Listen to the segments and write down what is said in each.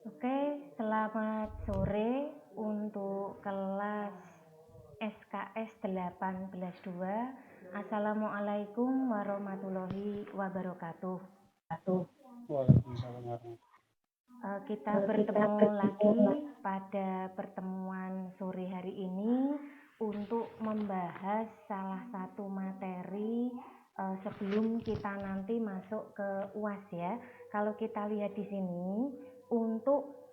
Oke, selamat sore untuk kelas SKS 18.2. Assalamualaikum warahmatullahi wabarakatuh. Waalaikumsalam warahmatullahi Kita bertemu lagi pada pertemuan sore hari ini untuk membahas salah satu materi sebelum kita nanti masuk ke UAS ya. Kalau kita lihat di sini, untuk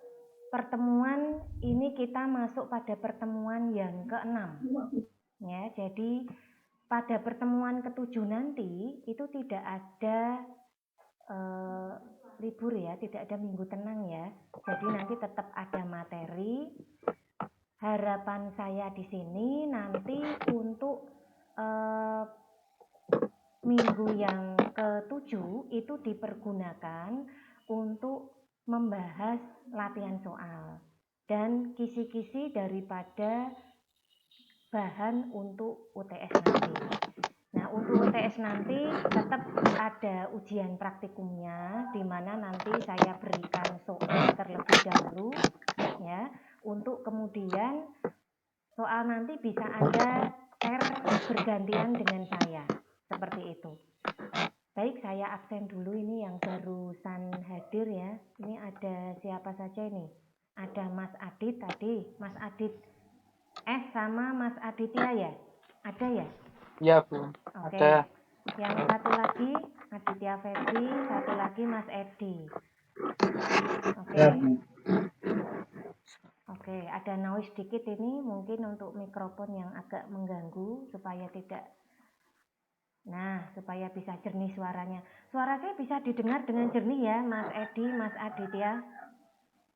pertemuan ini kita masuk pada pertemuan yang ke-6 ya. Jadi pada pertemuan ke-7 nanti itu tidak ada libur ya, tidak ada minggu tenang ya. Jadi nanti tetap ada materi. Harapan saya di sini nanti untuk minggu yang ke-7 itu dipergunakan untuk membahas latihan soal dan kisi-kisi daripada bahan untuk UTS nanti. Nah, untuk UTS nanti tetap ada ujian praktikumnya, di mana nanti saya berikan soal terlebih dahulu ya, untuk kemudian soal nanti bisa Anda share bergantian dengan saya, seperti itu. Baik, saya absen dulu ini yang barusan hadir ya. Ini ada siapa saja ini? Ada Mas Adit tadi, Mas Adit sama Mas Aditya ya? Ada ya? Ya, Bu. Oke. Ada. Yang satu lagi Aditya Febri, satu lagi Mas Edi. Oke. Oke, ada noise sedikit ini mungkin untuk mikrofon yang agak mengganggu supaya tidak. Nah, supaya bisa jernih suaranya. Suara saya bisa didengar dengan jernih ya, Mas Edi, Mas Aditya.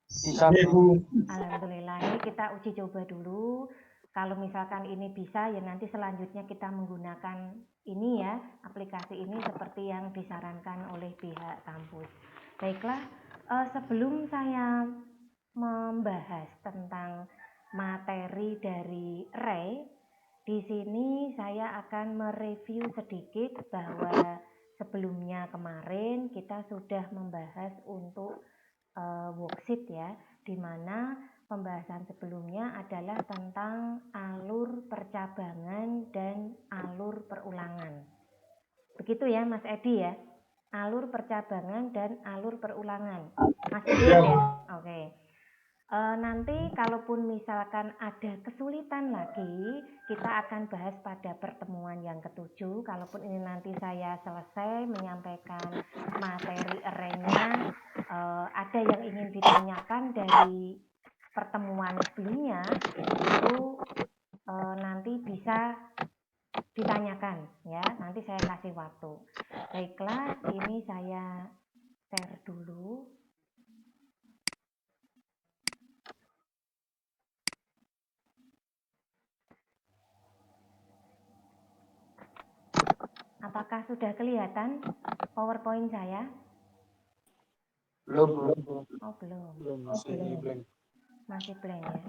Bisa, Bu. Alhamdulillah, ini kita uji coba dulu. Kalau misalkan ini bisa, ya nanti selanjutnya kita menggunakan ini ya, aplikasi ini seperti yang disarankan oleh pihak kampus. Baiklah, sebelum saya membahas tentang materi dari Ray, di sini saya akan mereview sedikit bahwa sebelumnya kemarin kita sudah membahas untuk worksheet ya, di mana pembahasan sebelumnya adalah tentang alur percabangan dan alur perulangan. Begitu ya Mas Edi ya, alur percabangan dan alur perulangan. Masih ingat ya? Oke. Nanti kalaupun misalkan ada kesulitan lagi, kita akan bahas pada pertemuan yang ke-7. Kalaupun ini nanti saya selesai menyampaikan materi arraynya, ada yang ingin ditanyakan dari pertemuan sebelumnya, itu nanti bisa ditanyakan ya, nanti saya kasih waktu. Baiklah, ini saya share dulu. Apakah sudah kelihatan PowerPoint saya? Belum, Bu. Oh, belum. Belum, masih blank. Masih blank ya.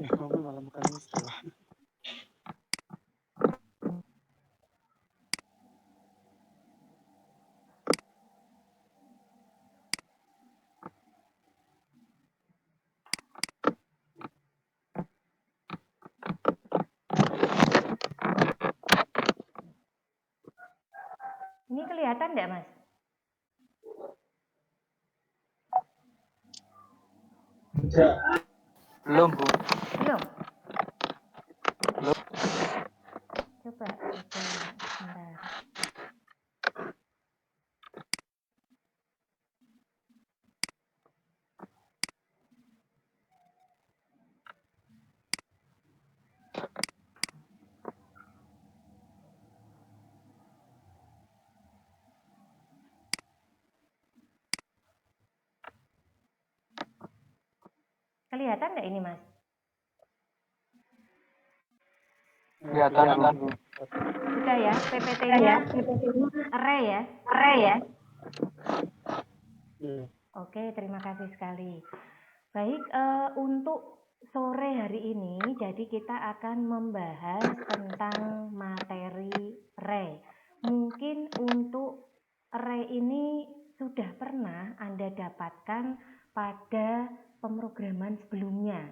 Kamu malam makan setelah. Ini kelihatan enggak, Mas? Belum, Bu. Belum? Belum. Coba sebentar. Kelihatan enggak ini, Mas? Kelihatan, Bu. Sudah ya, PPT-nya array ya? Oke, terima kasih sekali. Baik, untuk sore hari ini, jadi kita akan membahas tentang materi array. Mungkin untuk array ini sudah pernah Anda dapatkan pada pemrograman sebelumnya,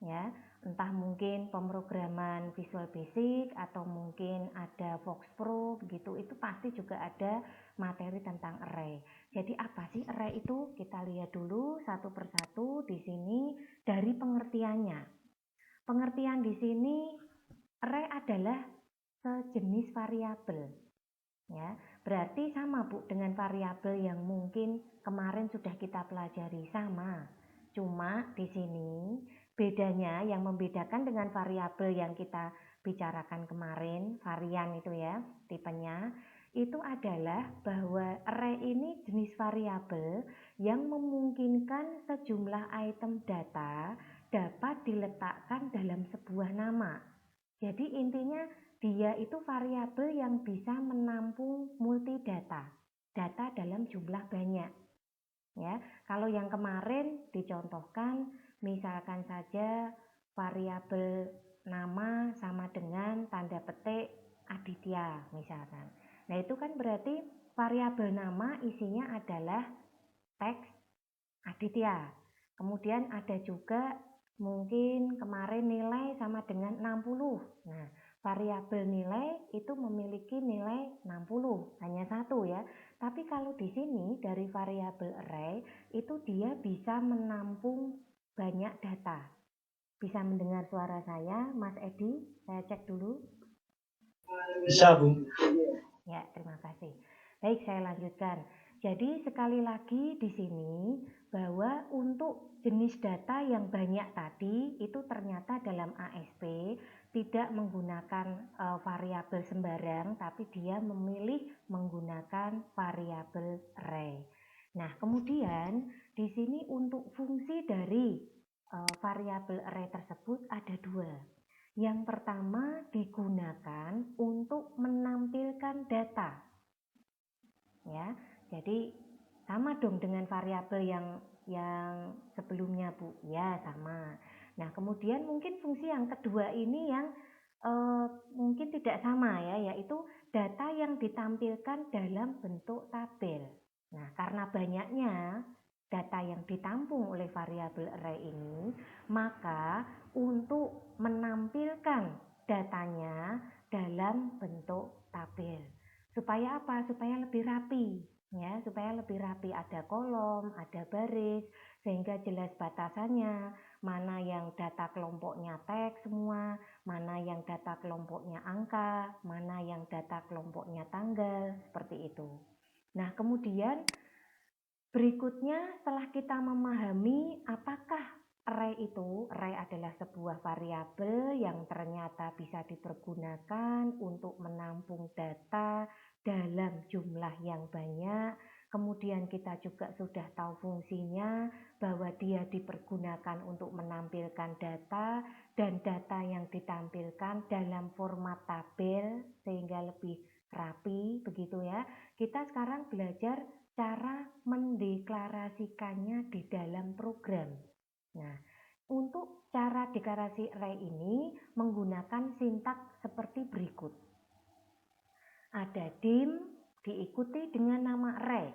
ya. Entah mungkin pemrograman Visual Basic atau mungkin ada Fox Pro begitu, itu pasti juga ada materi tentang array. Jadi apa sih array itu? Kita lihat dulu satu persatu di sini dari pengertiannya. Pengertian di sini array adalah sejenis variabel, ya. Berarti sama Bu dengan variabel yang mungkin kemarin sudah kita pelajari, sama. Cuma di sini bedanya yang membedakan dengan variabel yang kita bicarakan kemarin, varian itu ya, tipenya, itu adalah bahwa array ini jenis variabel yang memungkinkan sejumlah item data dapat diletakkan dalam sebuah nama. Jadi intinya dia itu variabel yang bisa menampung multidata, data dalam jumlah banyak. Ya, kalau yang kemarin dicontohkan misalkan saja variabel nama sama dengan tanda petik Aditya misalkan. Nah, itu kan berarti variabel nama isinya adalah teks Aditya. Kemudian ada juga mungkin kemarin nilai sama dengan 60. Nah, variabel nilai itu memiliki nilai 60, hanya satu ya. Tapi kalau di sini dari variabel array itu dia bisa menampung banyak data. Bisa mendengar suara saya, Mas Edi? Saya cek dulu. Bisa, Bu. Ya, terima kasih. Baik, saya lanjutkan. Jadi sekali lagi di sini bahwa untuk jenis data yang banyak tadi itu ternyata dalam ASP tidak menggunakan variabel sembarang, tapi dia memilih menggunakan variabel array. Nah, kemudian di sini untuk fungsi dari variabel array tersebut ada dua. Yang pertama digunakan untuk menampilkan data. Ya, jadi sama dong dengan variabel yang sebelumnya, Bu. Ya, sama. Nah, kemudian mungkin fungsi yang kedua ini yang mungkin tidak sama ya, yaitu data yang ditampilkan dalam bentuk tabel. Nah, karena banyaknya data yang ditampung oleh variabel array ini, maka untuk menampilkan datanya dalam bentuk tabel. Supaya apa? Supaya lebih rapi, ya, supaya lebih rapi, ada kolom, ada baris, sehingga jelas batasannya, mana yang data kelompoknya teks semua, mana yang data kelompoknya angka, mana yang data kelompoknya tanggal, seperti itu. Nah, kemudian berikutnya setelah kita memahami apakah array adalah sebuah variabel yang ternyata bisa dipergunakan untuk menampung data dalam jumlah yang banyak. Kemudian kita juga sudah tahu fungsinya bahwa dia dipergunakan untuk menampilkan data dan data yang ditampilkan dalam format tabel sehingga lebih rapi begitu ya. Kita sekarang belajar cara mendeklarasikannya di dalam program. Nah, untuk cara deklarasi array ini menggunakan sintaks seperti berikut. Ada dim diikuti dengan nama array.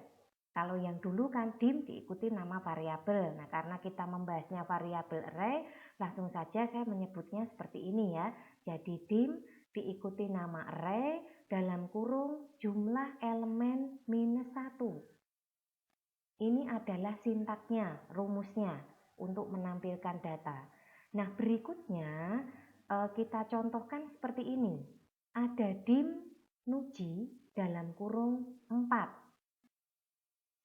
Kalau yang dulu kan dim diikuti nama variabel. Nah, karena kita membahasnya variabel array, langsung saja saya menyebutnya seperti ini ya. Jadi dim diikuti nama array dalam kurung jumlah elemen -1. Ini adalah sintaknya, rumusnya untuk menampilkan data. Nah, berikutnya kita contohkan seperti ini. Ada dim nuji dalam kurung 4.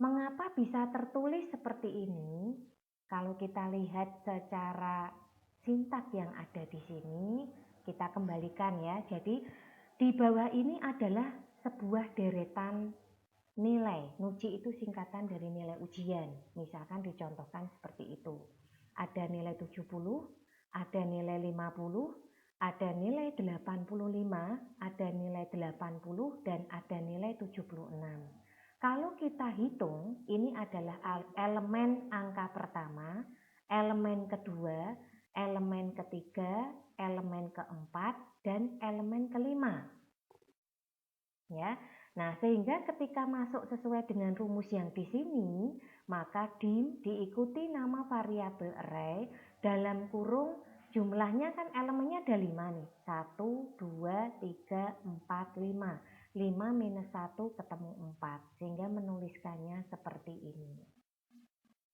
Mengapa bisa tertulis seperti ini? Kalau kita lihat secara sintak yang ada di sini, kita kembalikan ya. Jadi di bawah ini adalah sebuah deretan nilai. Nuji itu singkatan dari nilai ujian. Misalkan dicontohkan seperti itu. Ada nilai 70, ada nilai 50, ada nilai 85, ada nilai 80, dan ada nilai 76. Kalau kita hitung, ini adalah elemen angka pertama, elemen kedua, elemen ketiga, elemen keempat, dan elemen kelima. Ya. Nah, sehingga ketika masuk sesuai dengan rumus yang di sini, maka dim diikuti nama variabel array dalam kurung jumlahnya kan elemennya ada 5 nih. 1, 2, 3, 4, 5. 5 minus 1 ketemu 4. Sehingga menuliskannya seperti ini.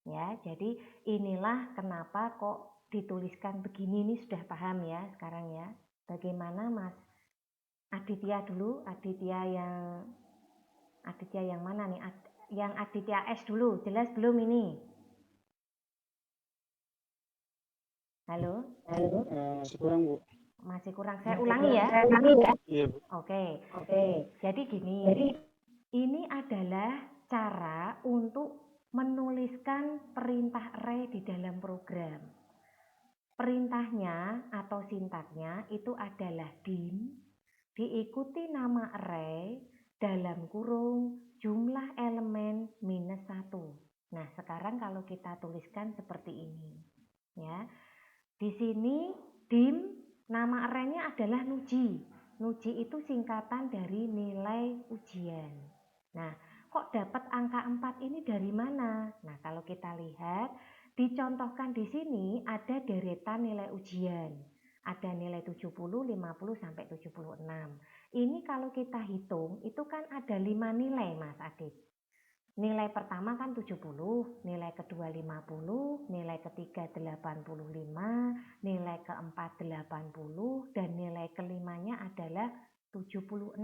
Ya, jadi inilah kenapa kok dituliskan begini, ini sudah paham ya sekarang ya. Bagaimana Mas Aditya dulu, Aditya yang mana nih? Yang Aditya S dulu, jelas belum ini? Halo? Masih kurang, Bu. Masih kurang, saya ulangi ya. Iya, Bu. Oke. Jadi gini, ini adalah cara untuk menuliskan perintah array di dalam program. Perintahnya atau sintaknya itu adalah dim diikuti nama array dalam kurung jumlah elemen minus 1. Nah, sekarang kalau kita tuliskan seperti ini. Ya. Di sini dim nama arraynya adalah nuji. Nuji itu singkatan dari nilai ujian. Nah, kok dapat angka 4 ini dari mana? Nah, kalau kita lihat dicontohkan di sini ada deretan nilai ujian. Ada nilai 70, 50 sampai 76. Ini kalau kita hitung itu kan ada 5 nilai Mas Adit. Nilai pertama kan 70, nilai kedua 50, nilai ketiga 85, nilai keempat 80 dan nilai kelimanya adalah 76.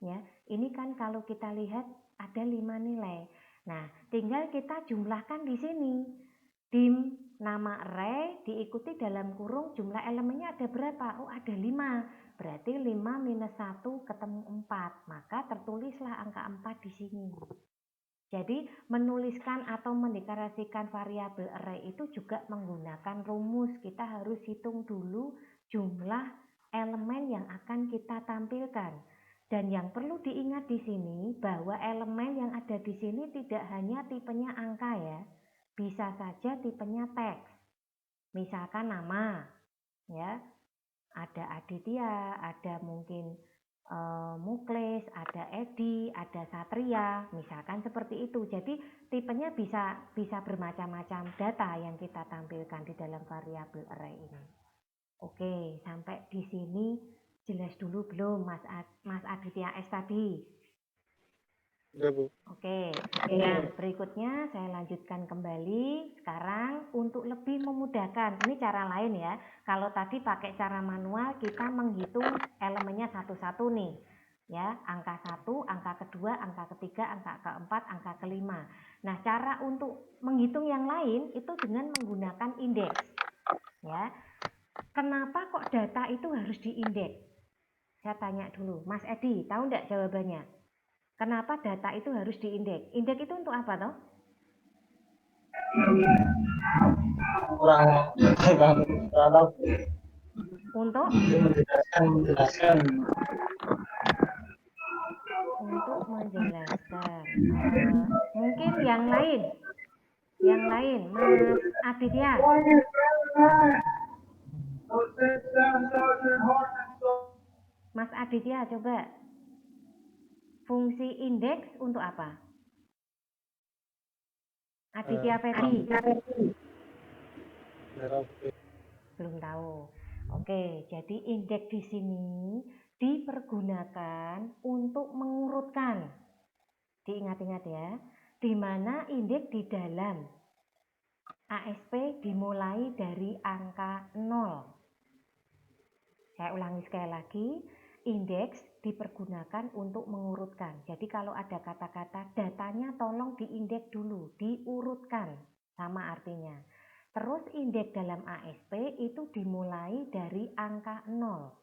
Ya, ini kan kalau kita lihat ada 5 nilai. Nah, tinggal kita jumlahkan di sini. Dim nama array diikuti dalam kurung jumlah elemennya ada berapa? Oh, ada 5. Berarti 5 minus 1 ketemu 4. Maka tertulislah angka 4 di sini. Jadi menuliskan atau mendeklarasikan variabel array itu juga menggunakan rumus. Kita harus hitung dulu jumlah elemen yang akan kita tampilkan. Dan yang perlu diingat di sini bahwa elemen yang ada di sini tidak hanya tipenya angka ya. Bisa saja tipenya teks. Misalkan nama, ya, ada Aditya, ada mungkin Muklis, ada Edi, ada Satria, misalkan seperti itu. Jadi tipenya bisa bermacam-macam data yang kita tampilkan di dalam variabel array ini. Oke, sampai di sini jelas dulu belum Mas Aditya S tadi? Udah, Bu. Oke, nah berikutnya saya lanjutkan kembali. Sekarang untuk lebih memudahkan, ini cara lain ya. Kalau tadi pakai cara manual, kita menghitung elemennya satu-satu nih. Ya, angka 1, angka kedua, angka ketiga, angka keempat, angka kelima. Nah, cara untuk menghitung yang lain itu dengan menggunakan indeks. Ya, kenapa kok data itu harus diindeks? Saya tanya dulu, Mas Edi, tahu enggak jawabannya? Kenapa data itu harus diindeks? Indeks itu untuk apa toh? Kurang tahu. Untuk Menjelaskan. untuk menjelaskan. Mungkin yang lain, Mas Aditya. Mas Aditya, coba. Fungsi indeks untuk apa? Aditya Fedi. Belum tahu. Oke, jadi indeks di sini dipergunakan untuk mengurutkan. Diingat-ingat ya, di mana indeks di dalam ASP dimulai dari angka 0. Saya ulangi sekali lagi, indeks dipergunakan untuk mengurutkan. Jadi kalau ada kata-kata datanya tolong diindeks dulu, diurutkan, sama artinya. Terus indeks dalam ASP itu dimulai dari angka 0.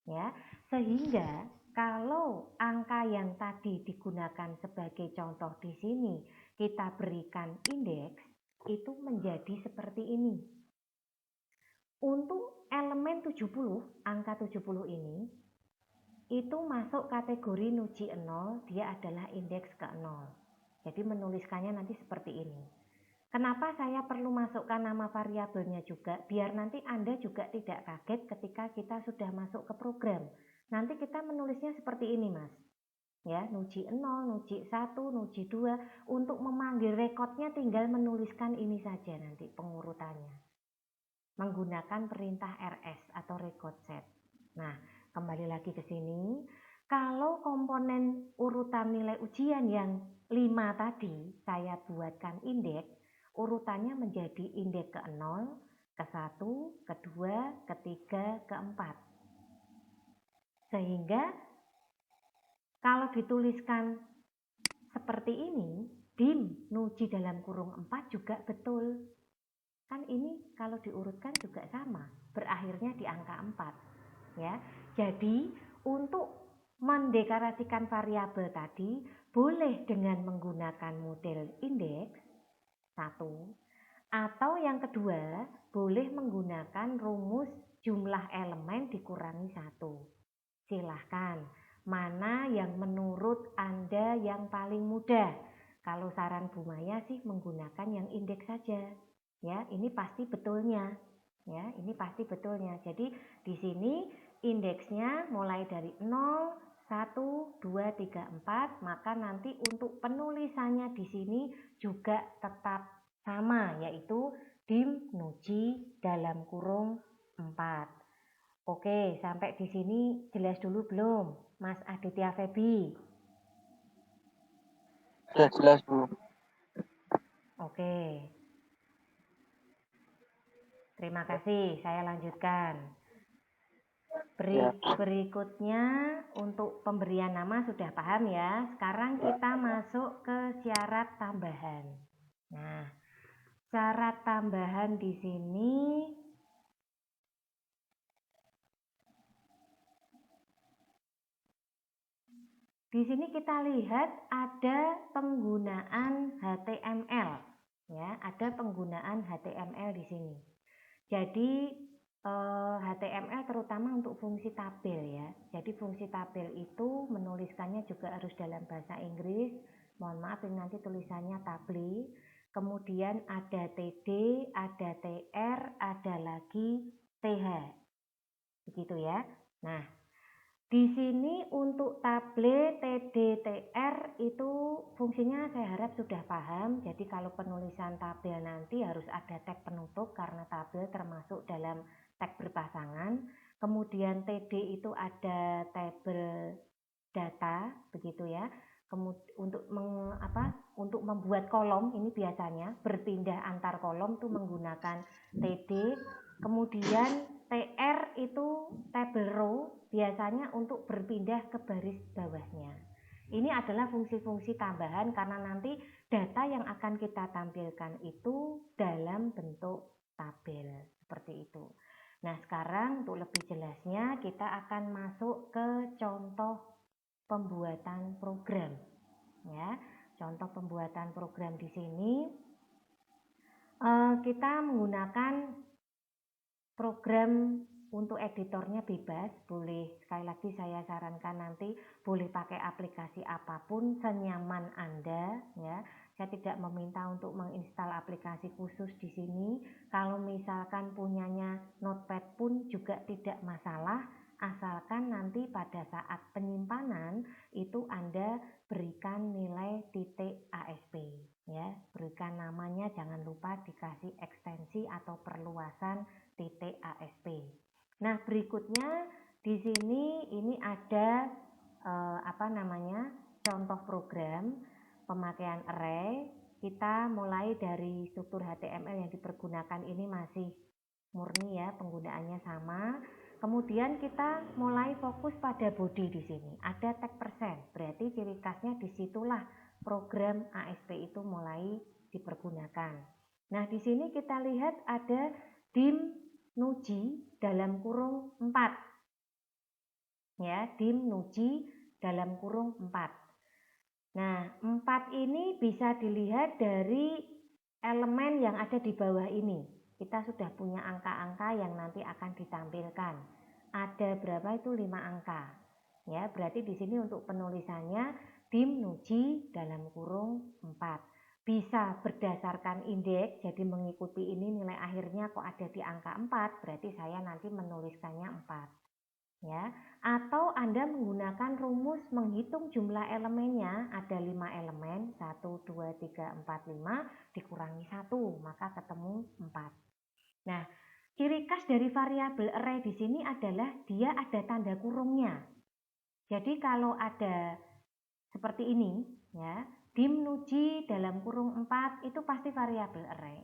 Ya, sehingga kalau angka yang tadi digunakan sebagai contoh di sini kita berikan indeks, itu menjadi seperti ini. Untuk elemen 70, angka 70 ini, itu masuk kategori nuji 0, dia adalah indeks ke 0. Jadi menuliskannya nanti seperti ini. Kenapa saya perlu masukkan nama variabelnya juga? Biar nanti Anda juga tidak kaget ketika kita sudah masuk ke program. Nanti kita menulisnya seperti ini, Mas. ya, nuji 0, nuji 1, nuji 2. Untuk memanggil rekodnya tinggal menuliskan ini saja nanti pengurutannya. Menggunakan perintah rs atau record set. Nah, kembali lagi ke sini. Kalau komponen urutan nilai ujian yang 5 tadi saya buatkan indeks, urutannya menjadi indeks ke 0, ke 1, ke 2, ke 3, ke 4. Sehingga kalau dituliskan seperti ini, dim nuji dalam kurung 4 juga betul. Kan ini kalau diurutkan juga sama, berakhirnya di angka 4. Ya. Jadi, untuk mendeklarasikan variabel tadi boleh dengan menggunakan model indeks 1, atau yang kedua boleh menggunakan rumus jumlah elemen dikurangi 1. Silahkan, mana yang menurut Anda yang paling mudah. Kalau saran Bu Maya sih menggunakan yang indeks saja. Ya, ini pasti betulnya. Ya, ini pasti betulnya. Jadi di sini indeksnya mulai dari 0, 1, 2, 3, 4, maka nanti untuk penulisannya di sini juga tetap sama, yaitu dim nuji dalam kurung 4. Oke, sampai di sini jelas dulu belum, Mas Aditya Febi? Sudah jelas, Bu. Oke. Terima kasih, saya lanjutkan. Berikutnya untuk pemberian nama sudah paham ya. Sekarang kita masuk ke syarat tambahan. Nah, syarat tambahan di sini kita lihat ada penggunaan HTML, ya, ada penggunaan HTML di sini. Jadi HTML terutama untuk fungsi tabel ya. Jadi fungsi tabel itu menuliskannya juga harus dalam bahasa Inggris. Mohon maaf ini nanti tulisannya table. Kemudian ada TD, ada TR, ada lagi TH. Begitu ya. Nah, di sini untuk table, TD, TR itu fungsinya saya harap sudah paham. Jadi kalau penulisan tabel nanti harus ada tag penutup karena tabel termasuk dalam tag berpasangan. Kemudian TD itu ada tabel data, begitu ya. Untuk membuat kolom ini biasanya berpindah antar kolom itu menggunakan TD. Kemudian TR itu tabel row, biasanya untuk berpindah ke baris bawahnya. Ini adalah fungsi-fungsi tambahan karena nanti data yang akan kita tampilkan itu dalam bentuk tabel seperti itu. Nah, sekarang untuk lebih jelasnya kita akan masuk ke contoh pembuatan program. Ya, contoh pembuatan program di sini kita menggunakan program untuk editornya bebas, boleh, sekali lagi saya sarankan nanti boleh pakai aplikasi apapun senyaman Anda ya. Saya tidak meminta untuk menginstal aplikasi khusus di sini. Kalau misalkan punyanya Notepad pun juga tidak masalah, asalkan nanti pada saat penyimpanan itu Anda berikan nilai .asp ya. Berikan namanya, jangan lupa dikasih ekstensi atau perluasan .asp. Nah, berikutnya di sini ini ada contoh program pemakaian array. Kita mulai dari struktur HTML yang dipergunakan ini masih murni ya, penggunaannya sama. Kemudian kita mulai fokus pada body di sini. Ada tag persen, berarti ciri khasnya disitulah program ASP itu mulai dipergunakan. Nah, di sini kita lihat ada dim nuji dalam kurung 4. Ya, dim nuji dalam kurung 4. Nah, 4 ini bisa dilihat dari elemen yang ada di bawah ini. Kita sudah punya angka-angka yang nanti akan ditampilkan. Ada berapa itu? 5 angka. Ya, berarti di sini untuk penulisannya dim nuji dalam kurung 4. Bisa berdasarkan indeks, jadi mengikuti ini nilai akhirnya kok ada di angka 4, berarti saya nanti menuliskannya 4. ya. Atau Anda menggunakan rumus menghitung jumlah elemennya, ada 5 elemen, 1, 2, 3, 4, 5, dikurangi 1, maka ketemu 4. Nah, ciri khas dari variabel array di sini adalah dia ada tanda kurungnya. Jadi kalau ada seperti ini, ya, dim nuji dalam kurung 4 itu pasti variabel array.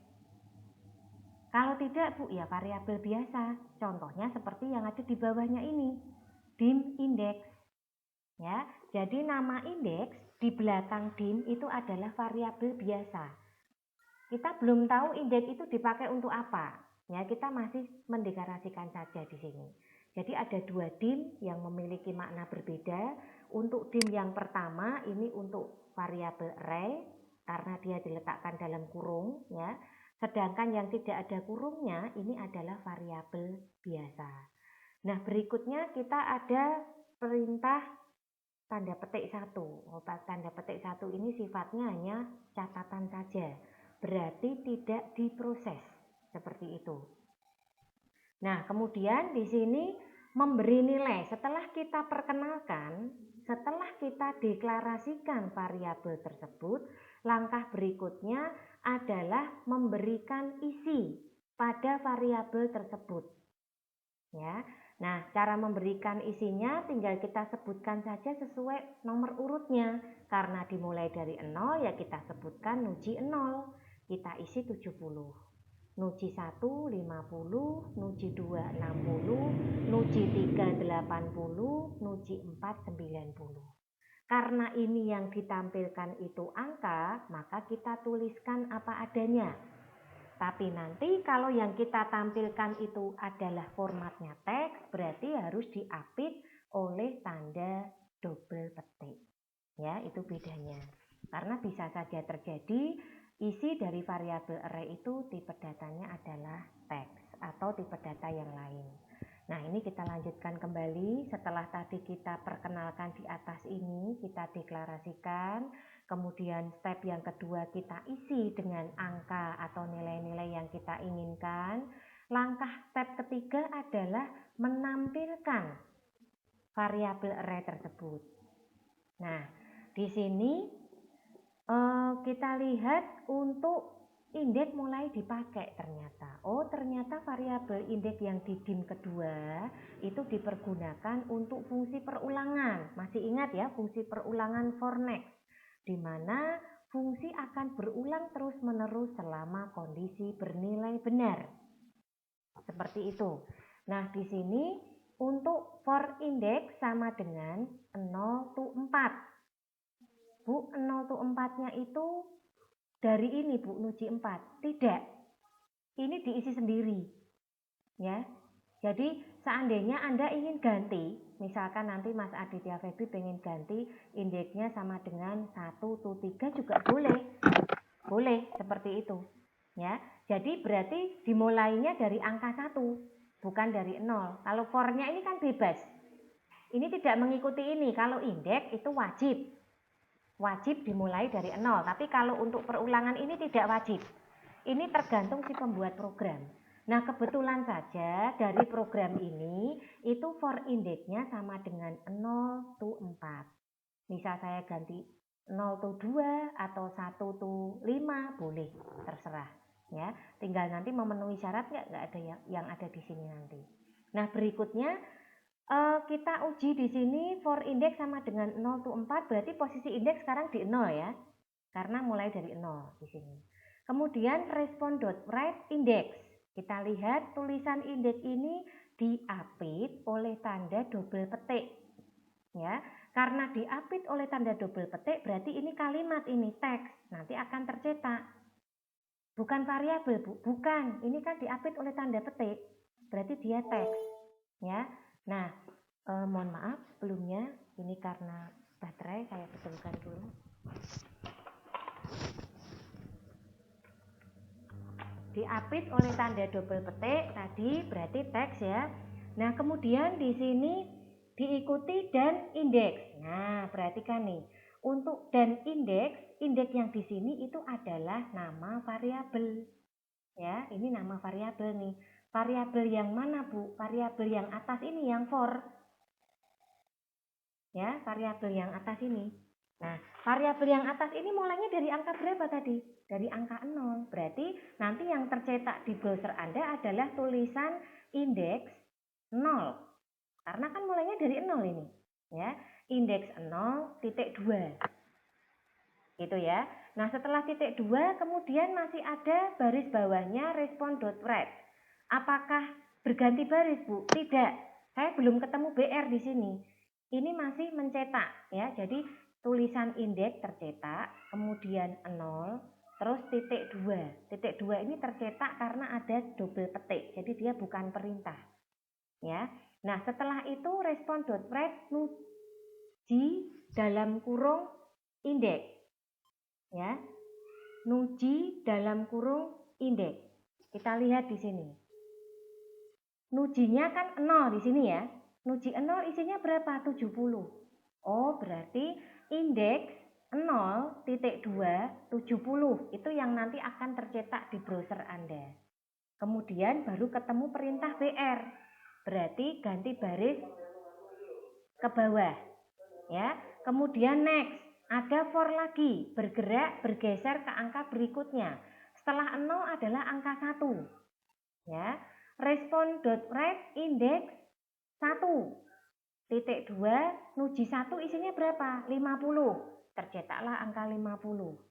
Kalau tidak, Bu, ya variabel biasa. Contohnya seperti yang ada di bawahnya ini, dim index. Ya, jadi nama indeks di belakang dim itu adalah variabel biasa. Kita belum tahu indeks itu dipakai untuk apa. Ya, kita masih mendeklarasikan saja di sini. Jadi ada 2 dim yang memiliki makna berbeda. Untuk dim yang pertama ini untuk variabel array karena dia diletakkan dalam kurung, ya. Sedangkan yang tidak ada kurungnya ini adalah variabel biasa. Nah, berikutnya kita ada perintah tanda petik 1. Tanda petik 1 ini sifatnya hanya catatan saja. Berarti tidak diproses. Seperti itu. Nah, kemudian di sini memberi nilai. Setelah kita perkenalkan, setelah kita deklarasikan variabel tersebut, langkah berikutnya adalah memberikan isi pada variabel tersebut. Ya. Nah, cara memberikan isinya tinggal kita sebutkan saja sesuai nomor urutnya. Karena dimulai dari 0 ya kita sebutkan nuji 0. Kita isi 70. Nuji 1 50, nuji 2 60, nuji 3 80, nuji 4 90. Karena ini yang ditampilkan itu angka, maka kita tuliskan apa adanya. Tapi nanti kalau yang kita tampilkan itu adalah formatnya teks, berarti harus diapit oleh tanda double petik. Ya, itu bedanya. Karena bisa saja terjadi isi dari variabel array itu tipe datanya adalah teks atau tipe data yang lain. Nah, ini kita lanjutkan kembali. Setelah tadi kita perkenalkan di atas ini, kita deklarasikan. Kemudian step yang kedua kita isi dengan angka atau nilai-nilai yang kita inginkan. Langkah step ketiga adalah menampilkan variabel array tersebut. Nah, di sini kita lihat untuk indeks mulai dipakai ternyata. Oh, ternyata variabel indeks yang di dim kedua itu dipergunakan untuk fungsi perulangan. Masih ingat ya, fungsi perulangan for next, di mana fungsi akan berulang terus-menerus selama kondisi bernilai benar. Seperti itu. Nah, di sini untuk for index sama dengan 0 to 4. Bu, 0 to 4-nya itu dari ini, Bu, nuji 4. Tidak. Ini diisi sendiri. Ya. Jadi, seandainya Anda ingin ganti, misalkan nanti Mas Aditya Feby pengen ganti indeksnya sama dengan 1 to 3 juga boleh. Boleh, seperti itu. Ya. Jadi, berarti dimulainya dari angka 1, bukan dari 0. Kalau for-nya ini kan bebas. Ini tidak mengikuti ini. Kalau indeks itu wajib dimulai dari 0, tapi kalau untuk perulangan ini tidak wajib. Ini tergantung si pembuat program. Nah, kebetulan saja dari program ini itu for indeksnya sama dengan 0 to 4. Misal saya ganti 0 to 2 atau 1 to 5 boleh, terserah ya. Tinggal nanti memenuhi syarat nggak ada yang ada di sini nanti. Nah, berikutnya kita uji di sini for index sama dengan 0 to 4, berarti posisi indeks sekarang di 0 ya. Karena mulai dari 0 di sini. Kemudian respond.write index. Kita lihat tulisan indeks ini diapit oleh tanda double petik. Ya, karena diapit oleh tanda double petik berarti ini kalimat, ini teks, nanti akan tercetak. Bukan variabel, Bu. Bukan. Ini kan diapit oleh tanda petik. Berarti dia teks. Ya. Nah, mohon maaf sebelumnya, ini karena baterai saya betulkan dulu. Diapit oleh tanda double petik tadi berarti teks ya. Nah, kemudian di sini diikuti dan indeks. Nah, perhatikan nih. Untuk dan indeks yang di sini itu adalah nama variabel. Ya, ini nama variabel nih. Variabel yang mana, Bu? Variabel yang atas ini yang for. Ya, variabel yang atas ini. Nah, variabel yang atas ini mulainya dari angka berapa tadi? Dari angka 0. Berarti nanti yang tercetak di browser Anda adalah tulisan indeks 0. Karena kan mulainya dari 0 ini. Ya, indeks 0.2. Gitu ya. Nah, setelah titik 2 kemudian masih ada baris bawahnya respon.write. Apakah berganti baris, Bu? Tidak. Saya belum ketemu BR di sini. Ini masih mencetak ya. Jadi tulisan indeks tercetak, kemudian 0, terus titik 2. Titik 2 ini tercetak karena ada double petik. Jadi dia bukan perintah. Ya. Nah, setelah itu respon.write nuji dalam kurung indeks. Ya. Nuji dalam kurung indeks. Kita lihat di sini. Nujinya kan 0 di sini ya. Nuji 0 isinya berapa? 70. Oh, berarti indeks 0.2 70 itu yang nanti akan tercetak di browser Anda. Kemudian baru ketemu perintah BR. Berarti ganti baris ke bawah. Ya. Kemudian next, ada for lagi, bergerak bergeser ke angka berikutnya. Setelah 0 adalah angka 1. Ya. Respon.write indeks 1. Titik 2, nuji 1 isinya berapa? 50. Tercetaklah angka 50.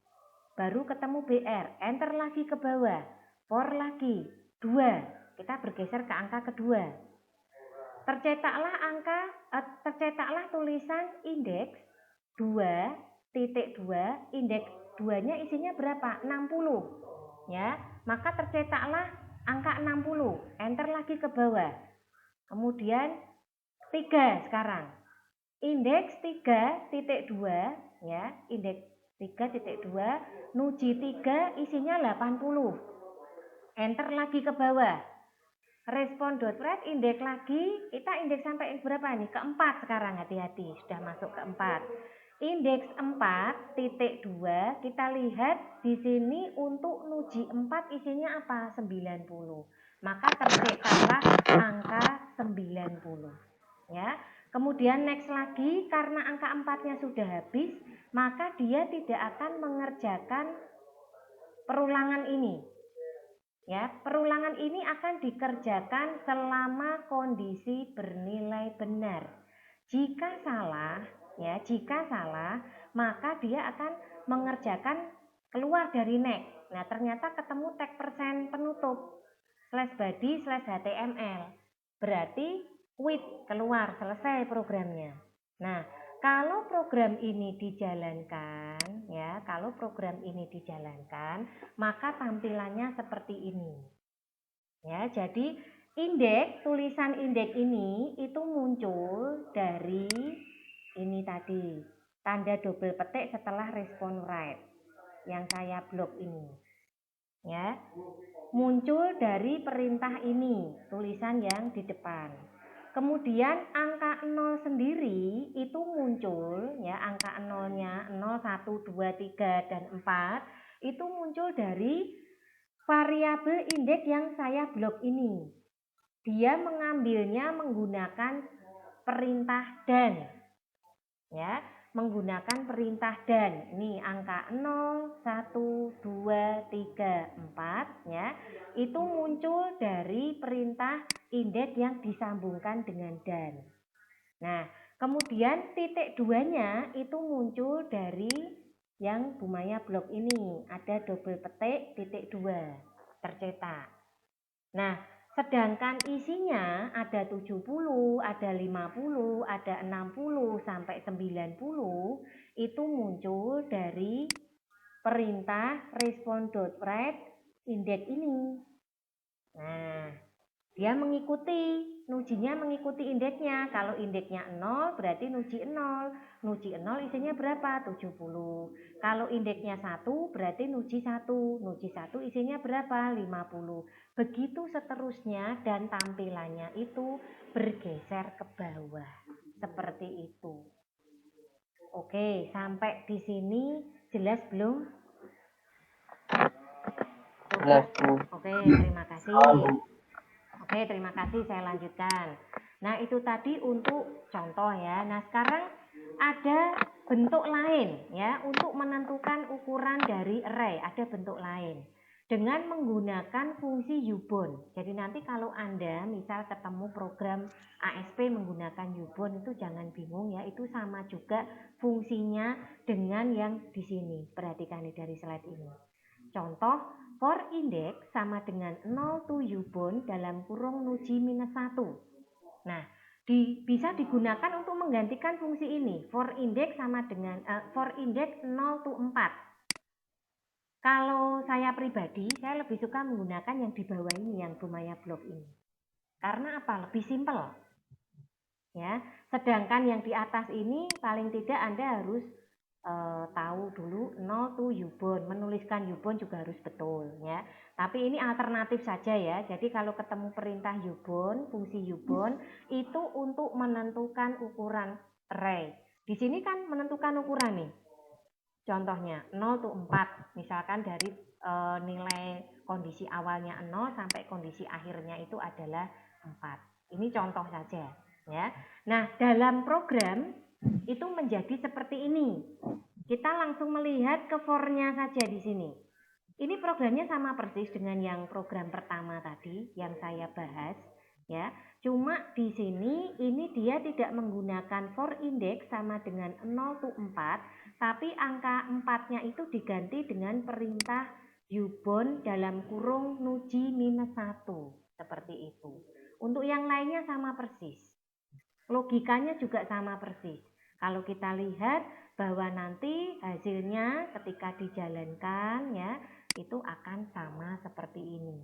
Baru ketemu BR, enter lagi ke bawah. For lagi, 2. Kita bergeser ke angka kedua. Tercetaklah tulisan indeks 2.2, indeks 2-nya isinya berapa? 60. Ya, maka tercetaklah angka 60. Enter lagi ke bawah. Kemudian 3 sekarang. Indeks 3.2 ya, indeks 3.2, nuji 3 isinya 80. Enter lagi ke bawah. Respon.write indeks lagi, kita indeks sampai berapa nih? Keempat sekarang, hati-hati, sudah masuk keempat. Indeks 4.2, kita lihat di sini untuk nuji 4 isinya apa? 90. Maka tercetaklah angka 90. Ya. Kemudian next lagi, karena angka 4-nya sudah habis, maka dia tidak akan mengerjakan perulangan ini. Ya, perulangan ini akan dikerjakan selama kondisi bernilai benar. Jika salah, maka dia akan mengerjakan keluar dari next. Nah, ternyata ketemu tag persen penutup /body/html. Berarti quit, keluar, selesai programnya. Nah, kalau program ini dijalankan, maka tampilannya seperti ini. Ya, jadi tulisan indeks ini itu muncul dari ini tadi, tanda double petik setelah respon write yang saya blok ini. Ya, muncul dari perintah ini, tulisan yang di depan. Kemudian angka 0 sendiri itu muncul, ya, angka 0-nya 0, 1, 2, 3, dan 4 itu muncul dari variabel indeks yang saya blok ini. Dia mengambilnya menggunakan perintah dan. Ya, menggunakan perintah dan. Ini angka 0, 1, 2, 3, 4 ya. Itu muncul dari perintah indeks yang disambungkan dengan dan. Nah, kemudian titik 2-nya itu muncul dari yang Bu Maya blok ini. Ada double petik titik 2 tercetak. Nah, sedangkan isinya ada 70, ada 50, ada 60, sampai 90 itu muncul dari perintah respon.write indeks ini. Nah, dia nujinya mengikuti indeksnya. Kalau indeksnya 0 berarti nuji 0. Nuji 0 isinya berapa? 70. Kalau indeksnya 1 berarti nuji 1. Nuji 1 isinya berapa? 50. Begitu seterusnya dan tampilannya itu bergeser ke bawah. Seperti itu. Oke, sampai di sini jelas belum? Jelas, Bu. Oke, terima kasih. Oke, terima kasih. Saya lanjutkan. Nah, itu tadi untuk contoh ya. Nah, sekarang ada bentuk lain ya untuk menentukan ukuran dari array, ada bentuk lain dengan menggunakan fungsi U-bound. Jadi nanti kalau Anda misal ketemu program ASP menggunakan U-bound itu jangan bingung ya, itu sama juga fungsinya dengan yang di sini. Perhatikan nih dari slide ini. Contoh, for index sama dengan 0 to U-bound dalam kurung nuji minus 1. Nah, bisa digunakan untuk menggantikan fungsi ini. For index sama dengan for index 0 to 4. Kalau saya pribadi, saya lebih suka menggunakan yang di bawah ini, yang Bumaya Block ini. Karena apa? Lebih simpel. Ya, sedangkan yang di atas ini paling tidak Anda harus tahu dulu 0 to U-bound, menuliskan U-bound juga harus betul ya. Tapi ini alternatif saja ya. Jadi kalau ketemu perintah U-bound, fungsi U-bound itu untuk menentukan ukuran array. Di sini kan menentukan ukuran nih. Contohnya 0 to 4, misalkan dari nilai kondisi awalnya 0 sampai kondisi akhirnya itu adalah 4. Ini contoh saja ya. Nah, dalam program itu menjadi seperti ini. Kita langsung melihat ke for-nya saja di sini. Ini programnya sama persis dengan yang program pertama tadi yang saya bahas ya. Cuma di sini ini dia tidak menggunakan for index sama dengan 0 to 4, tapi angka 4-nya itu diganti dengan perintah U-bound dalam kurung nuji minus 1. Seperti itu. Untuk yang lainnya sama persis. Logikanya juga sama persis. Kalau kita lihat bahwa nanti hasilnya ketika dijalankan ya, itu akan sama seperti ini.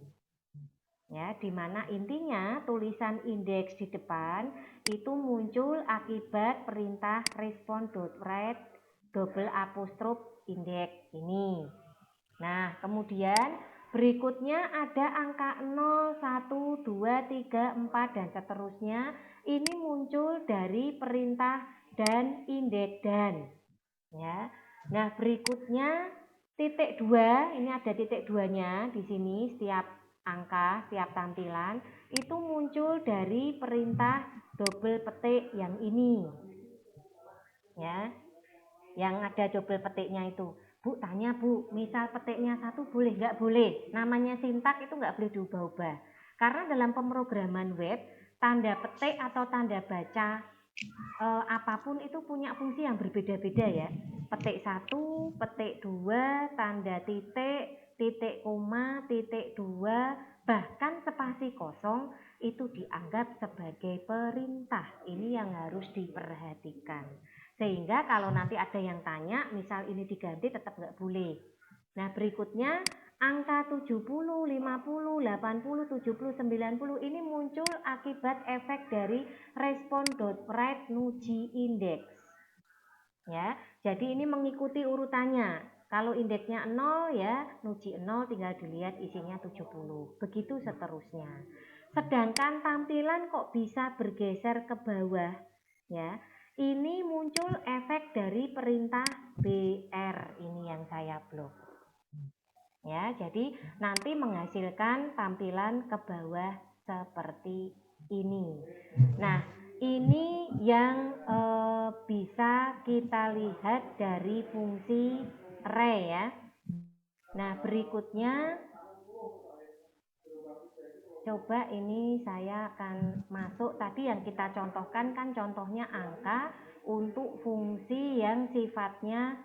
Ya, di mana intinya tulisan indeks di depan itu muncul akibat perintah respond.write double apostrof index ini. Nah, kemudian berikutnya ada angka 0, 1, 2, 3, 4 dan seterusnya. Ini muncul dari perintah dan indeks dan. Ya. Nah, berikutnya titik 2, ini ada titik 2-nya di sini setiap angka, setiap tampilan itu muncul dari perintah double petik yang ini. Ya. Yang ada double petiknya itu. Bu, tanya Bu, misal petiknya 1 boleh nggak? Boleh. Namanya sintak itu nggak boleh diubah-ubah. Karena dalam pemrograman web, tanda petik atau tanda baca apapun itu punya fungsi yang berbeda-beda ya. Petik 1, petik 2, tanda titik, titik koma, titik 2, bahkan spasi kosong itu dianggap sebagai perintah. Ini yang harus diperhatikan. Sehingga kalau nanti ada yang tanya, misal ini diganti tetap nggak boleh. Nah, berikutnya angka 70, 50, 80, 70, 90 ini muncul akibat efek dari respond.write nuji index. Ya, jadi ini mengikuti urutannya. Kalau indeksnya 0 ya, nuji 0 tinggal dilihat isinya 70. Begitu seterusnya. Sedangkan tampilan kok bisa bergeser ke bawah ya. Ini muncul efek dari perintah BR ini yang saya blok. Ya, jadi nanti menghasilkan tampilan ke bawah seperti ini. Nah, ini yang bisa kita lihat dari fungsi array ya. Nah, berikutnya coba ini saya akan masuk tadi yang kita contohkan kan contohnya angka untuk fungsi yang sifatnya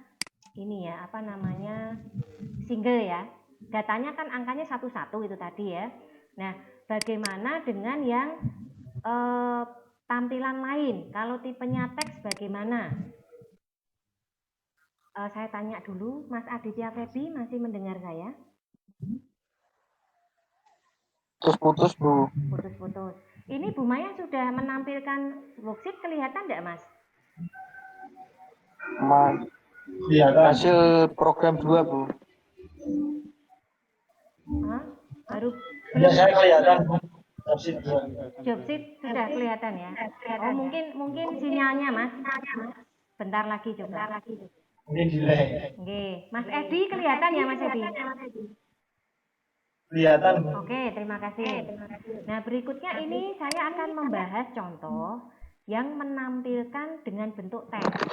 ini ya, apa namanya, single ya. Datanya kan angkanya 1-1 itu tadi ya. Nah, bagaimana dengan yang tampilan lain? Kalau tipenya teks bagaimana? Saya tanya dulu, Mas Aditya Febi masih mendengar saya? Putus-putus, Bu. Putus-putus. Ini Bu Maya sudah menampilkan worksheet, kelihatan enggak, Mas? Hasil program 2, Bu. Baru Ya, belum. saya kelihatan. Jobsheet sudah kelihatan ya. Oh, mungkin sinyalnya, Mas. Bentar lagi coba. Ini delay. Oke, Mas Edi kelihatan ya, Mas Edi? Kelihatan. Oke, terima kasih. Nah, berikutnya ini saya akan membahas contoh yang menampilkan dengan bentuk teks.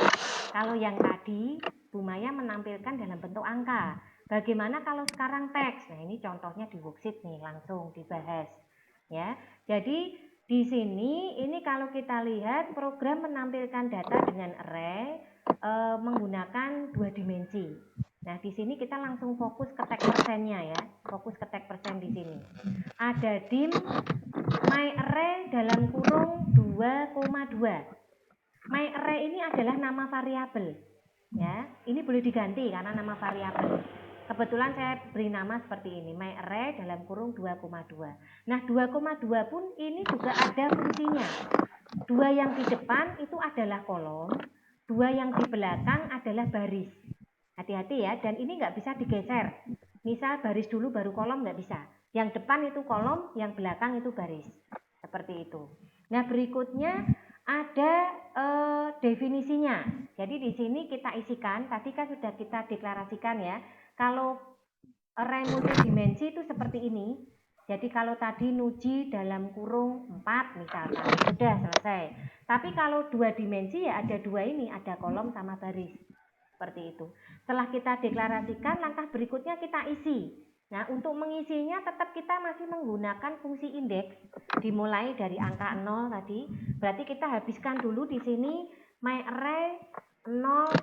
Kalau yang tadi Bu Maya menampilkan dalam bentuk angka. Bagaimana kalau sekarang teks? Nah, ini contohnya di worksheet nih, langsung dibahas. Ya. Jadi di sini ini kalau kita lihat program menampilkan data dengan array menggunakan 2 dimensi. Nah, di sini kita langsung fokus ke tag persennya ya. Fokus ke tag persen di sini. Ada dim myArray dalam kurung 2,2. MyArray ini adalah nama variabel. Ya, ini boleh diganti karena nama variabel. Kebetulan saya beri nama seperti ini, MyArray dalam kurung 2,2. Nah, 2,2 pun ini juga ada fungsinya. 2 yang di depan itu adalah kolom, 2 yang di belakang adalah baris. Hati-hati ya, dan ini nggak bisa digeser. Misal baris dulu baru kolom nggak bisa. Yang depan itu kolom, yang belakang itu baris. Seperti itu. Nah, berikutnya ada definisinya. Jadi di sini kita isikan, tadi kan sudah kita deklarasikan ya. Kalau array multidimensi itu seperti ini. Jadi kalau tadi nuji dalam kurung 4 misalkan, sudah selesai. Tapi kalau 2 dimensi ya ada 2 ini, ada kolom sama baris. Seperti itu. Setelah kita deklarasikan, langkah berikutnya kita isi. Nah, untuk mengisinya tetap kita masih menggunakan fungsi indeks, dimulai dari angka 0 tadi. Berarti kita habiskan dulu di sini myArray 0,0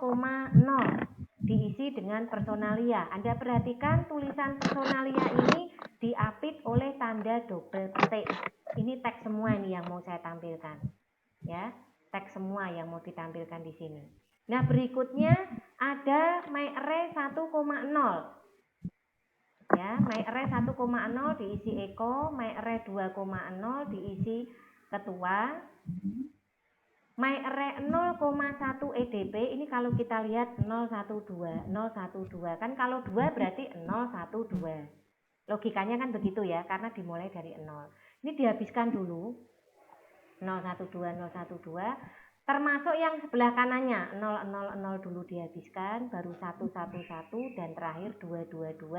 diisi dengan personalia. Anda perhatikan tulisan personalia ini diapit oleh tanda double petik. Ini teks semua ini yang mau saya tampilkan. Ya, teks semua yang mau ditampilkan di sini. Nah, berikutnya ada myArray 1,0. Ya, myArray 1,0 diisi Eko, myArray 2,0 diisi ketua. MyArray 0,1 EDP ini kalau kita lihat 012 kan kalau 2 berarti 012. Logikanya kan begitu ya, karena dimulai dari 0. Ini dihabiskan dulu 012 termasuk yang sebelah kanannya 000 dulu dihabiskan, baru 111 dan terakhir 222.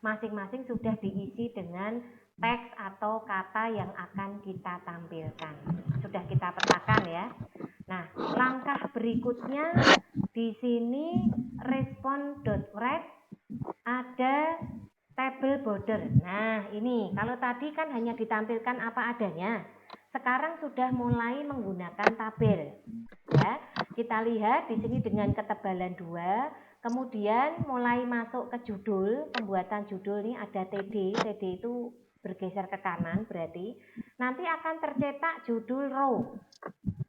Masing-masing sudah diisi dengan teks atau kata yang akan kita tampilkan. Sudah kita petakan ya. Nah, langkah berikutnya di sini respond.write ada table border. Nah, ini kalau tadi kan hanya ditampilkan apa adanya. Sekarang sudah mulai menggunakan tabel. Ya, kita lihat di sini dengan ketebalan 2, kemudian mulai masuk ke judul, pembuatan judul ini ada TD. TD itu bergeser ke kanan berarti nanti akan tercetak judul row.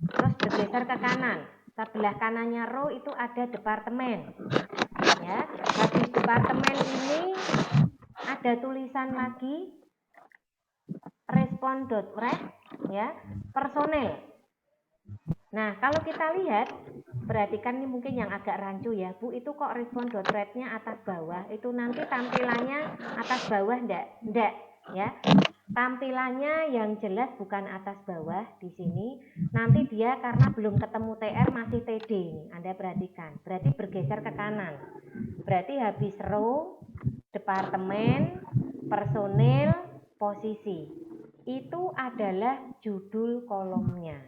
Terus bergeser ke kanan. Sebelah kanannya row itu ada departemen. Ya, habis departemen ini ada tulisan lagi respond.write ya, personel. Nah, kalau kita lihat, perhatikan ini mungkin yang agak rancu ya, Bu, itu kok respond.write-nya atas bawah, itu nanti tampilannya atas bawah enggak ya. Tampilannya yang jelas bukan atas bawah di sini. Nanti dia karena belum ketemu TR masih TD ini. Anda perhatikan. Berarti bergeser ke kanan. Berarti habis row, departemen, personil, posisi. Itu adalah judul kolomnya.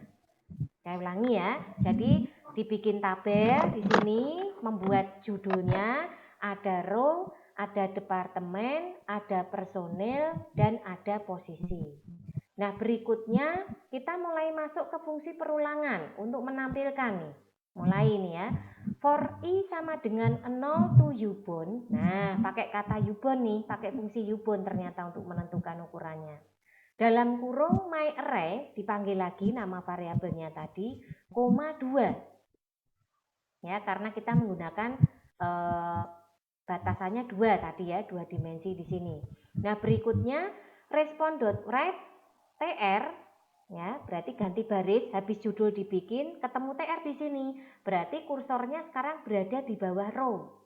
Saya ulangi ya. Jadi dibikin tabel di sini, membuat judulnya, ada row, ada departemen, ada personil, dan ada posisi. Nah, berikutnya kita mulai masuk ke fungsi perulangan untuk menampilkan nih. Mulai ini ya. For i sama dengan 0 to ubon. Nah, pakai kata ubon nih, pakai fungsi ubon ternyata untuk menentukan ukurannya. Dalam kurung myArray dipanggil lagi nama variabelnya tadi, koma 2. Ya, karena kita menggunakan batasannya 2 tadi ya, 2 dimensi di sini. Nah, berikutnya respond.write tr ya, berarti ganti baris, habis judul dibikin, ketemu tr di sini. Berarti kursornya sekarang berada di bawah row.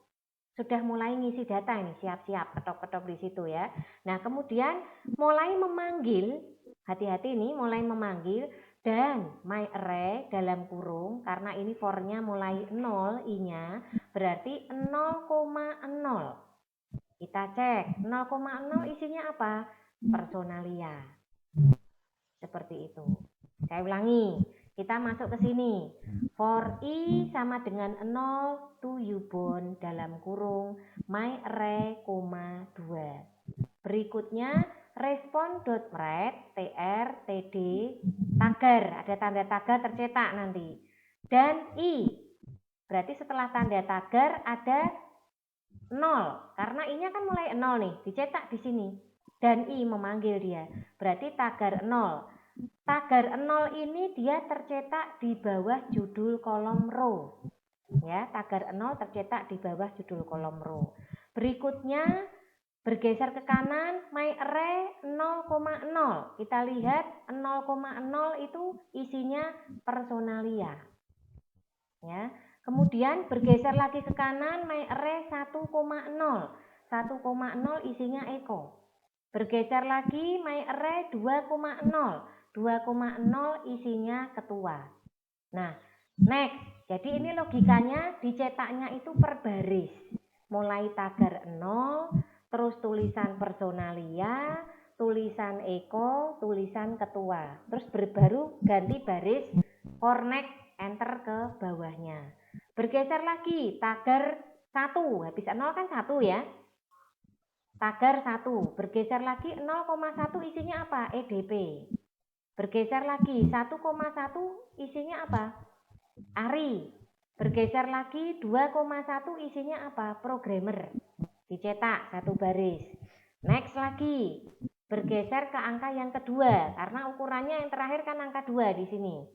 Sudah mulai ngisi data ini, siap-siap ketok-ketok di situ ya. Nah, kemudian mulai memanggil, hati-hati ini, mulai memanggil, dan myArray dalam kurung, karena ini for-nya mulai 0, i-nya, berarti 0,0. Kita cek, 0,0 isinya apa? Personalia. Seperti itu. Saya ulangi, Kita masuk ke sini. For I sama dengan 0 to U-bound dalam kurung my array, 2. Berikutnya respon.write tr td tagar, ada tanda tagar tercetak nanti. Dan I. Berarti setelah tanda tagar ada 0, karena I-nya kan mulai 0 nih, dicetak di sini. Dan I memanggil dia. Berarti tagar 0. Tagar 0 ini dia tercetak di bawah judul kolom row. Ya, tagar 0 tercetak di bawah judul kolom row. Berikutnya bergeser ke kanan, my array 0,0. Kita lihat 0,0 itu isinya personalia. Ya. Kemudian bergeser lagi ke kanan, my array 1,0. 1,0 isinya Eko. Bergeser lagi, my array 2,0. 2,0 isinya ketua. Nah, next. Jadi ini logikanya dicetaknya itu per baris. Mulai tagar 0, terus tulisan personalia, tulisan Eko, tulisan ketua. Terus baru ganti baris for next, enter ke bawahnya. Bergeser lagi, tagar 1. Habis 0 kan 1 ya. Tagar 1. Bergeser lagi 0,1 isinya apa? EDP. Bergeser lagi 1,1 isinya apa? ARI. Bergeser lagi 2,1 isinya apa? Programmer. Dicetak satu baris. Next lagi. Bergeser ke angka yang kedua karena ukurannya yang terakhir kan angka 2 di sini.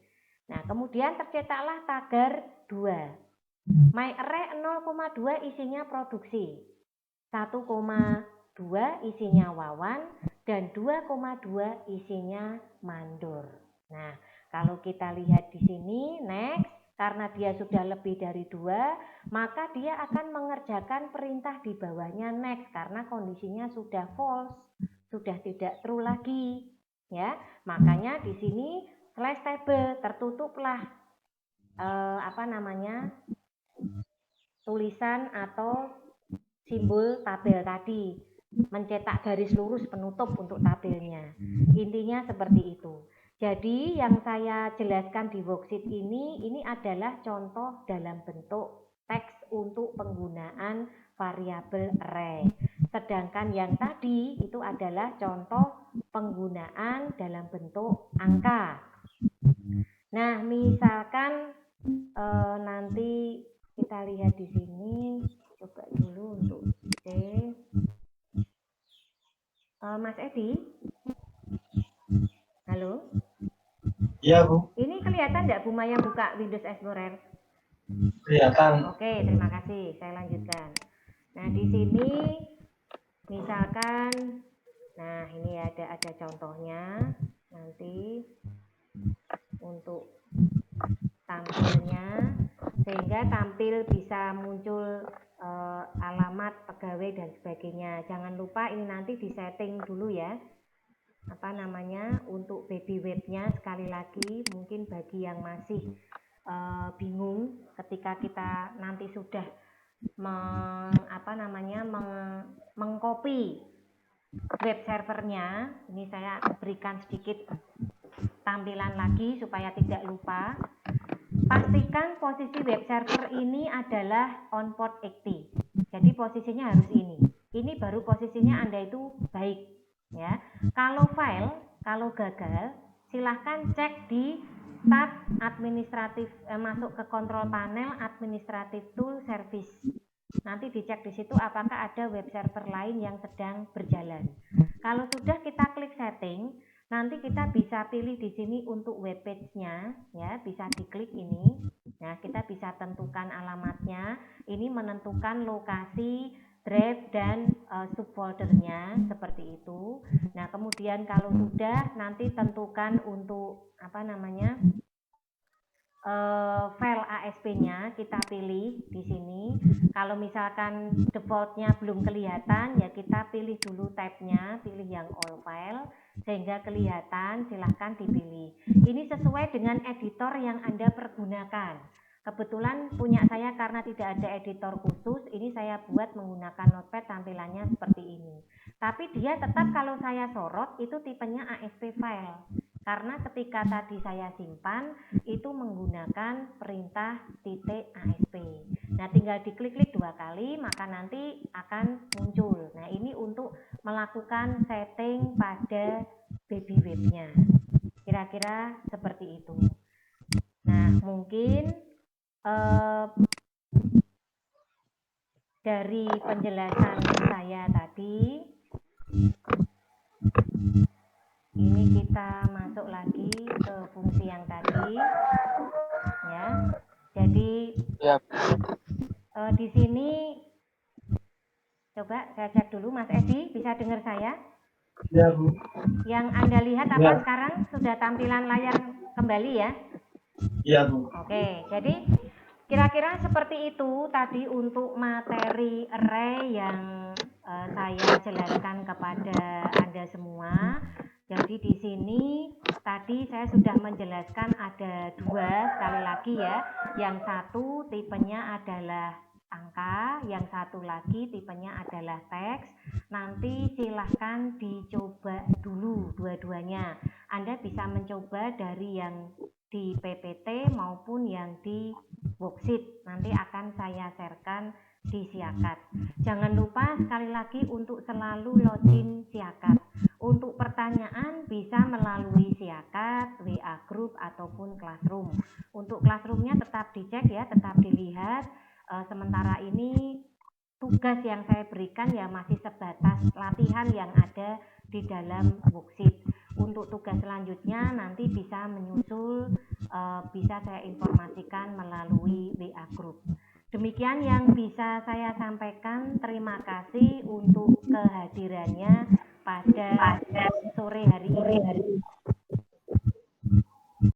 Nah, kemudian tercetaklah tagar 2. My array 0,2 isinya produksi. 1,2 isinya Wawan dan 2,2 isinya Mandor. Nah, kalau kita lihat di sini, next, karena dia sudah lebih dari 2, maka dia akan mengerjakan perintah di bawahnya next, karena kondisinya sudah false, sudah tidak true lagi. Ya, makanya di sini slash table tertutuplah tulisan atau simbol tabel tadi, mencetak garis lurus penutup untuk tabelnya. Intinya seperti itu. Jadi yang saya jelaskan di worksheet ini adalah contoh dalam bentuk teks untuk penggunaan variabel array. Sedangkan yang tadi itu adalah contoh penggunaan dalam bentuk angka. Nah, misalkan nanti kita lihat di sini, coba dulu untuk C. Mas Edi, halo? Iya, Bu. Ini kelihatan nggak Bu Maya buka Windows Explorer? Kelihatan. Oke, terima kasih. Saya lanjutkan. Nah, di sini misalkan, nah ini ada contohnya. Nanti untuk tampilnya, sehingga tampil bisa muncul alamat pegawai dan sebagainya. Jangan lupa ini nanti disetting dulu ya. Untuk baby webnya, sekali lagi mungkin bagi yang masih bingung ketika kita nanti sudah mengcopy web servernya. Ini saya berikan sedikit tampilan lagi supaya tidak lupa. Pastikan posisi web server ini adalah on port 80. Jadi posisinya harus ini. Ini baru posisinya Anda itu baik, ya. Kalau gagal, silahkan cek di tab administratif, masuk ke kontrol panel administratif tool service. Nanti dicek di situ apakah ada web server lain yang sedang berjalan. Kalau sudah, kita klik setting. Nanti kita bisa pilih di sini untuk web page-nya, ya, bisa diklik ini. Nah, kita bisa tentukan alamatnya. Ini menentukan lokasi drive dan subfoldernya seperti itu. Nah, kemudian kalau sudah, nanti tentukan untuk file ASP-nya kita pilih di sini. Kalau misalkan default-nya belum kelihatan, ya kita pilih dulu tab-nya, pilih yang all file sehingga kelihatan, silahkan dipilih. Ini sesuai dengan editor yang Anda pergunakan. Kebetulan punya saya karena tidak ada editor khusus, ini saya buat menggunakan notepad, tampilannya seperti ini. Tapi dia tetap kalau saya sorot itu tipenya ASP file. Karena ketika tadi saya simpan, itu menggunakan perintah .asp. Nah, tinggal diklik-klik 2 kali, maka nanti akan muncul. Nah, ini untuk melakukan setting pada baby webnya. Kira-kira seperti itu. Nah, mungkin dari penjelasan saya tadi, ini kita masuk lagi ke fungsi yang tadi, ya. Jadi di sini coba saya cek dulu, Mas Edi, bisa dengar saya? Ya, Bu. Yang Anda lihat apa sekarang? Sudah tampilan layar kembali ya? Iya, Bu. Oke, jadi kira-kira seperti itu tadi untuk materi array yang saya jelaskan kepada Anda semua. Jadi di sini tadi saya sudah menjelaskan ada 2 sekali lagi ya. Yang satu tipenya adalah angka, yang satu lagi tipenya adalah teks. Nanti silahkan dicoba dulu dua-duanya. Anda bisa mencoba dari yang di PPT maupun yang di worksheet. Nanti akan saya sharekan di Siakat. Jangan lupa sekali lagi untuk selalu login Siakat. Untuk pertanyaan bisa melalui Siakat, WA Group ataupun Classroom. Untuk Classroomnya tetap dicek ya, tetap dilihat. Sementara ini tugas yang saya berikan ya masih sebatas latihan yang ada di dalam worksheet. Untuk tugas selanjutnya nanti bisa menyusul, bisa saya informasikan melalui WA Group. Demikian yang bisa saya sampaikan. Terima kasih untuk kehadirannya pada sore hari ini.